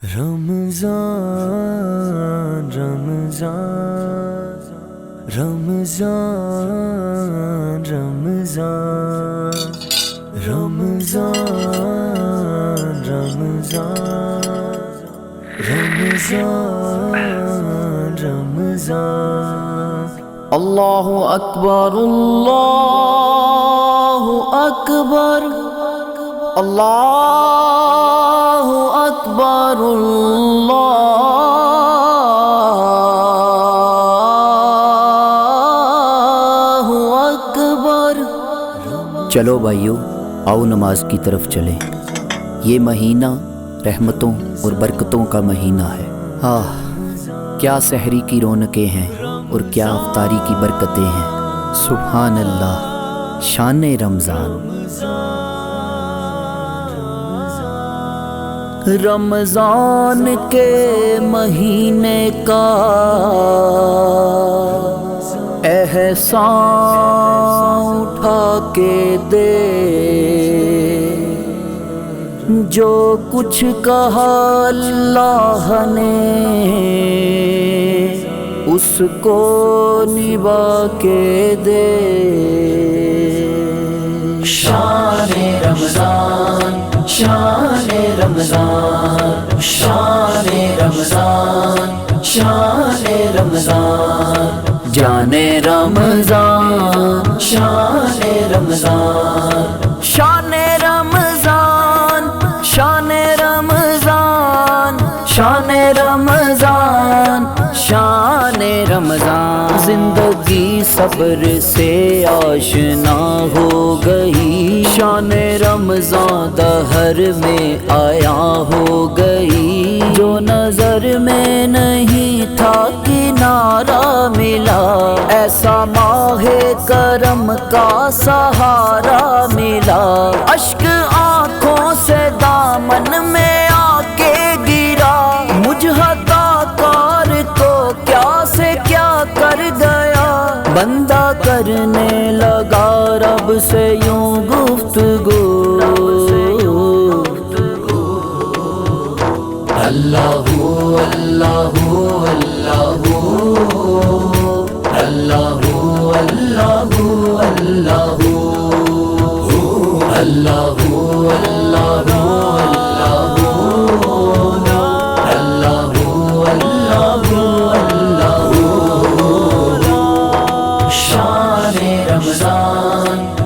رمضان رمضان رمضان رمضان رمضان رمضان رمضان رمضان اللہ اکبر اللہ اکبر اللہ اکبر اللہ اکبر۔ چلو بھائیو، آؤ نماز کی طرف چلیں۔ یہ مہینہ رحمتوں اور برکتوں کا مہینہ ہے۔ کیا سحری کی رونقیں ہیں اور کیا افطاری کی برکتیں ہیں۔ سبحان اللہ، شان رمضان۔ رمضان کے مہینے کا احسان اٹھا کے دے، جو کچھ کہا اللہ نے اس کو نبھا کے دے۔ شان رمضان، شان رمضان، شان رمضان، شان رمضان، جان رمضان، شان رمضان، شان رمضان، شان رمضان، شان رمضان، شان رمضان۔ زندگی صبر سے آشنا ہو گئی، شان رمضان دہر میں آیا ہو گئی۔ جو نظر میں نہیں تھا کنارہ ملا، ایسا ماہ کرم کا سہارا ملا۔ اشک آنکھوں سے دامن میں آ کے گرا، مجھ عطا کار کو کیا سے کیا کر گیا۔ بندہ کرنے لگا رب سے یوں گفتگو، اللہ اللہ اللہ اللہ اللہ اللہ اللہ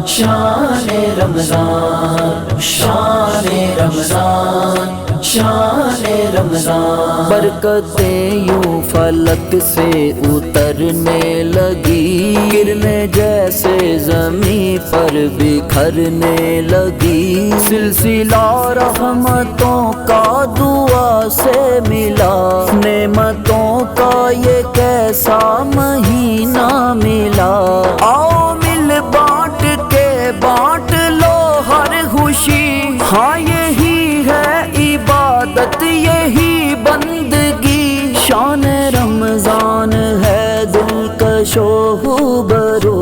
شان رمضان، شان رمضان، شان رمضان۔ برکتیں یوں فلک سے اترنے لگی، گرنے جیسے زمین پر بکھرنے لگی۔ سلسلہ رحمتوں کا دعا سے ملا، نعمتوں کا یہ کیسا مہینہ ملا۔ آؤ مل بانٹ کے بانٹ لو ہر خوشی، ہاں یہی ہے عبادت یہی بندگی۔ شان رمضان ہے دلکش و برو،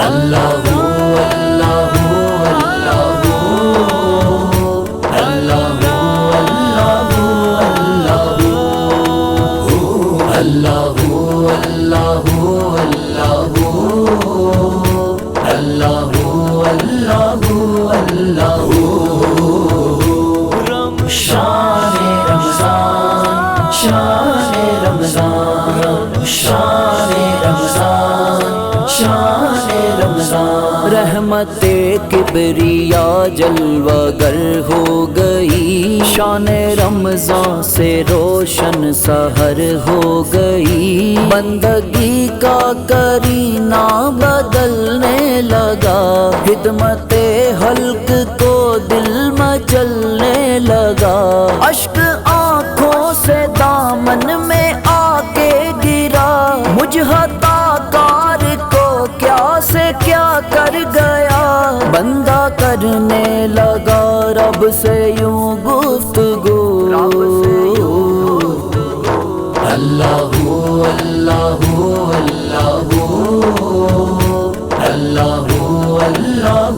اللہ اللہ شان رمضان، شان رمضان، شان رمضان، شان رمضان۔ رحمت کبریا جلوہ گر ہو گئی، شان رمضان سے روشن سحر ہو گئی۔ بندگی کا کرینہ بدلنے لگا، خدمت حلق کو دل مچلنے لگا۔ اشک آنکھوں سے دامن میں آ کے گرا، مجھ عطا کار کو کیا سے کیا کر گیا۔ بندہ کرنے لگا رب سے یوں گفتگو، اللہ اللہ اللہ اللہ اللہ اللہ